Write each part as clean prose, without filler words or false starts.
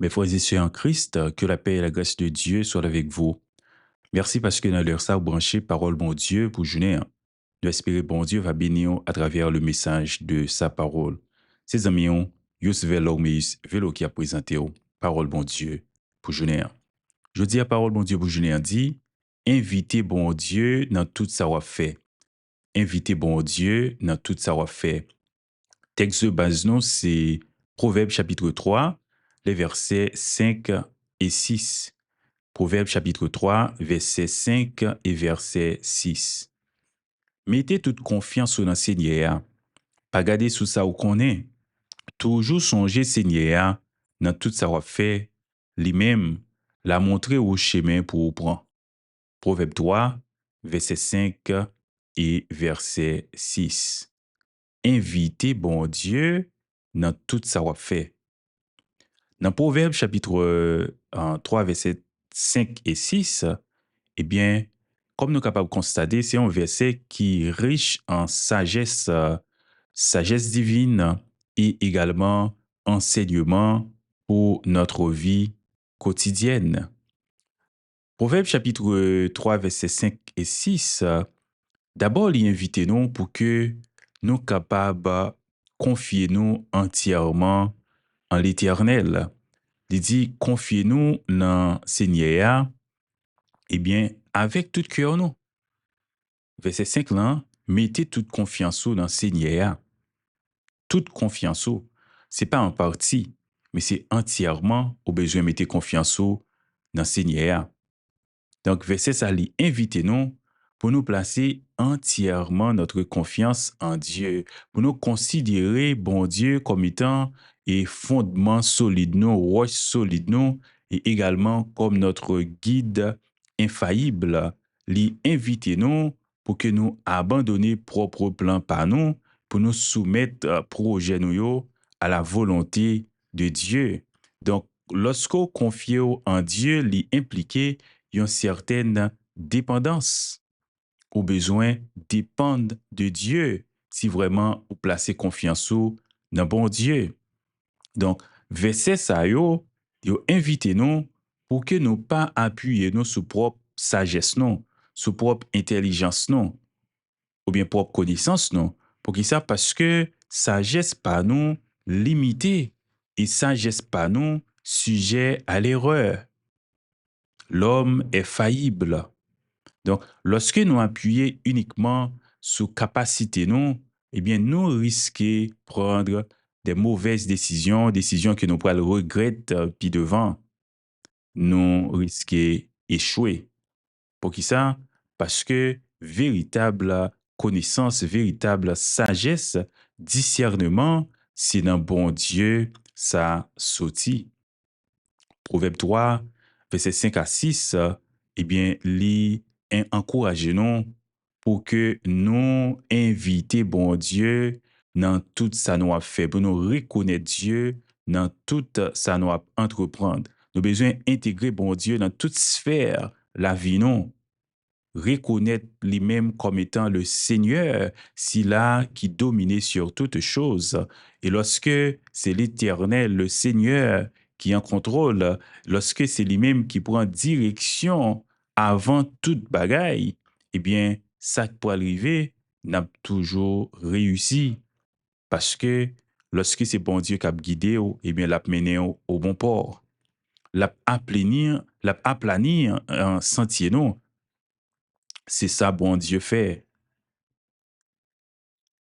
Mes frères et sœurs en Christ, que la paix et la grâce de Dieu soient avec vous. Merci parce que dans l'heure ça, vous branchez parole bon Dieu pour journée. Nous espérons bon Dieu va bénir à travers le message de sa parole. Ses amis, Yus Velomis, Velo qui a présenté parole bon Dieu pour journée. Je dis à parole bon Dieu pour journée dit, invitez bon Dieu dans tout ça va fait. Invitez bon Dieu dans tout ça va fait. Texte de base, non, c'est Proverbe chapitre 3, les versets 5 et 6. Proverbe chapitre 3, verset 5 et verset 6. Mettez toute confiance dans Seigneur. Pas garder sous ça ou qu'on est. Toujours songer Seigneur dans tout ça va fait. Lui-même la montrer au chemin pour vous prendre. Proverbe 3, verset 5 et verset 6. Invitez bon Dieu dans tout ça va fait. Dans Proverbe chapitre 3, verset 5 et 6, eh bien, comme nous sommes capables de constater, c'est un verset qui est riche en sagesse, sagesse divine et également enseignement pour notre vie quotidienne. Proverbe chapitre 3, verset 5 et 6, d'abord, il invite nous pour que nous soyons capables de confier nous entièrement en l'Éternel. Il dit, confiez-nous dans Seigneur, eh bien, avec tout cœur, nous. Verset 5 là, mettez toute confiance dans Seigneur. Toute confiance, c'est pas en partie, mais c'est entièrement au besoin de mettre confiance dans Seigneur. Donc, verset ça lit, invitez-nous pour nous placer entièrement notre confiance en Dieu, pour nous considérer bon Dieu comme étant et fondement solide, nous, roche solide, nous, et également comme notre guide infaillible. Lui invitez-nous pour que nous abandonnions propre plan par nous, pour nous soumettre projet nous yo à la volonté de Dieu. Donc, lorsqu'on confie en Dieu, lui impliqué une certaine dépendance. Au besoin dépendre de Dieu si vraiment vous placez confiance dans bon Dieu. Donc, verset ça yo invitez nous pour que nous pas appuyer nous sur propre sagesse non, sur propre intelligence non, ou bien propre connaissance non. Pour qui ça? Parce que sagesse pas nous limitée et sagesse pas nous sujet à l'erreur. L'homme est faillible. Donc, lorsque nous appuyons uniquement sur capacité nous, eh bien, nous risquons de prendre des mauvaises décisions, décisions que nous pourrons regretter puis devant. Nous risquons d'échouer. Pour qui ça? Parce que véritable connaissance, véritable sagesse, discernement, c'est dans bon Dieu, ça sortit. Proverbe 3, verset 5 à 6, eh bien, lit encouragez-nous pour que nous inviter bon Dieu dans tout ça nous a fait, pour nous reconnaître Dieu dans tout ça nous a entreprendre. Nous avons besoin d'intégrer bon Dieu dans toute sphère la vie nous. Reconnaître lui-même comme étant le Seigneur, s'il là qui dominait sur toutes choses. Et lorsque c'est l'Éternel, le Seigneur, qui en contrôle, lorsque c'est lui-même qui prend direction avant toute bagaille, eh bien, ça qui peut arriver n'a toujours réussi. Parce que lorsque c'est bon Dieu qui a guidé, eh bien, l'a mené au bon port. L'a aplanir un sentier, non. C'est ça, bon Dieu fait.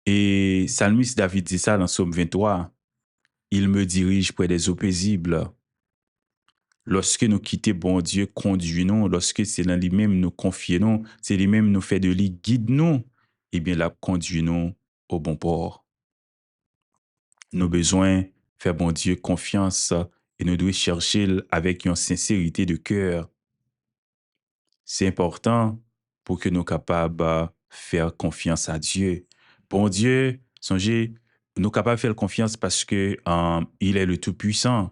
Et Psalmiste David dit ça dans Psaume 23. Il me dirige près des eaux paisibles. Lorsque nous quittons bon Dieu, conduisons, lorsque c'est dans lui-même nous confions, c'est lui-même nous fait de lui, guide nous, eh bien là, conduisons au bon port. Nos besoins, faire bon Dieu confiance et nous devons chercher avec une sincérité de cœur. C'est important pour que nous soyons capables de faire confiance à Dieu. Bon Dieu, songez, nous sommes capables de faire confiance parce que il est le Tout-Puissant.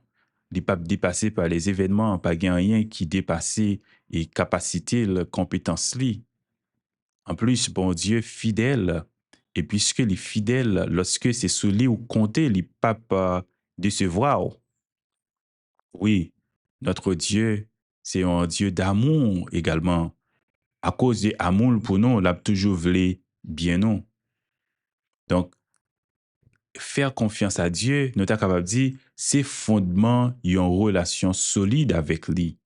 Il n'est pas dépassé par les événements, pas rien qui dépasse et capacité, la compétence li. En plus, bon Dieu fidèle. Et puisque les fidèles, lorsque c'est sous lui ou compté, il ne pas décevoir. Oui, notre Dieu, c'est un Dieu d'amour également. À cause de amour pour nous, l'a toujours voulu bien nous. Donc, faire confiance à Dieu, nous sommes capables de dire, c'est fondement d'une relation solide avec lui.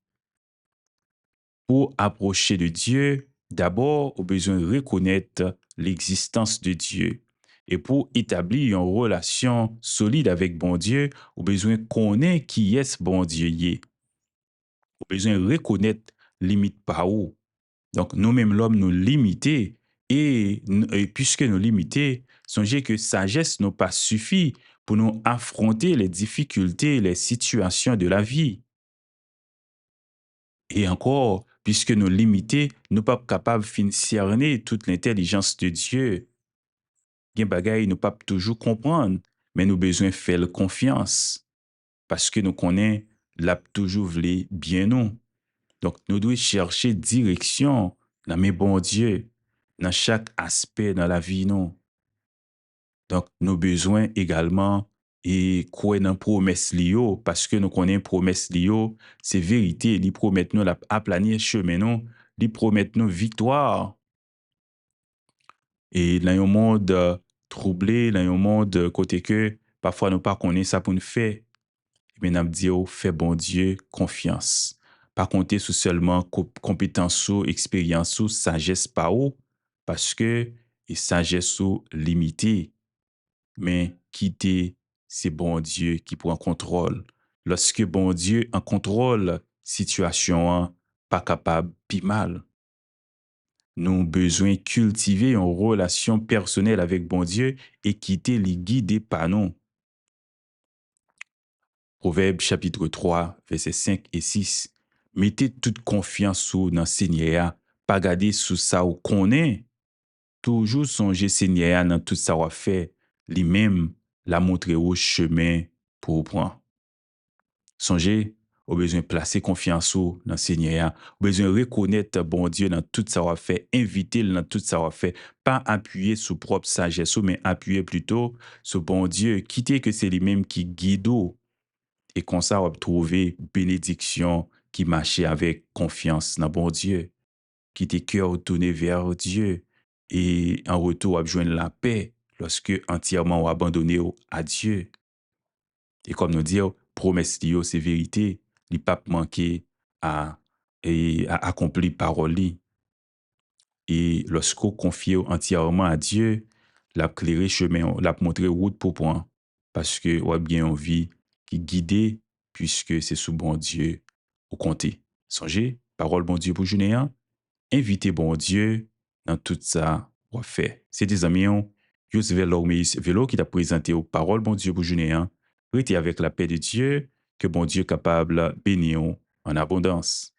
Pour approcher de Dieu, d'abord, on a besoin de reconnaître l'existence de Dieu. Et pour établir une relation solide avec bon Dieu, on a besoin de connaître qui est ce bon Dieu. On a besoin de reconnaître limite par où. Donc, nous-mêmes, l'homme, nous limiter. Et puisque nous limiter, songez que sagesse n'a pas suffi pour nous affronter les difficultés, les situations de la vie. Et encore, puisque nous limités, nous ne sommes pas capables de cerner toute l'intelligence de Dieu. Gen bagay, nous ne pouvons pas toujours comprendre, mais nous avons besoin de faire confiance. Parce que nous connaissons, l'a toujours voulu bien nous. Donc, nous devons chercher direction dans mes bons Dieu, dans chaque aspect dans la vie, nous. Donc, nous avons besoin également et croire dans promesse lio parce que nous connaissons promesse lio, c'est vérité, ils promettent nous la aplanir chemin nous, ils promettent nous victoire. Et dans un monde troublé, dans un monde côté que parfois nous pas connaissons ça pour nous faire, mais nous disons fais bon Dieu confiance. Pas compter sur seulement compétence ou expérience ou sagesse pas ou parce que et sagesse ou limitée mais quitter, c'est bon Dieu qui prend contrôle. Lorsque bon Dieu en contrôle, situation pas capable, puis mal. Nous avons besoin de cultiver une relation personnelle avec bon Dieu et quitter les guider par nous. Proverbe chapitre 3, versets 5 et 6. Mettez toute confiance sous dans Seigneur, pas garder sous ça ou connaît. Toujours songer Seigneur dans tout ça qu'on fait, lui-même la montrer au chemin pour prendre. Songez, au besoin de placer confiance dans le Seigneur, au besoin de reconnaître bon Dieu dans tout ça qu'on fait, inviter dans tout ça qu'on fait, pas appuyer sur propre sagesse, mais appuyer plutôt sur bon Dieu, quitter que c'est lui-même qui guide et comme ça on va trouver bénédiction qui marche avec confiance dans bon Dieu, quitter cœur tourné vers Dieu et en retour on va joindre la paix lorsque entièrement on abandonné à Dieu. Et comme nous dire, promesse li c'est vérité, li pas manquer à, à accomplir parole li. Et lorsqu'on confie entièrement à Dieu, l'a clairé chemin, l'a montré route pour point. Parce que on a bien envie qui guide puisque c'est sous bon Dieu au compter. Songez, parole bon Dieu pour journée, invitez bon Dieu dans tout ça on fait. C'est des amis, Yus Vélo qui t'a présenté aux paroles bon Dieu pour journée. Restez avec la paix de Dieu, que bon Dieu capable bénir en abondance.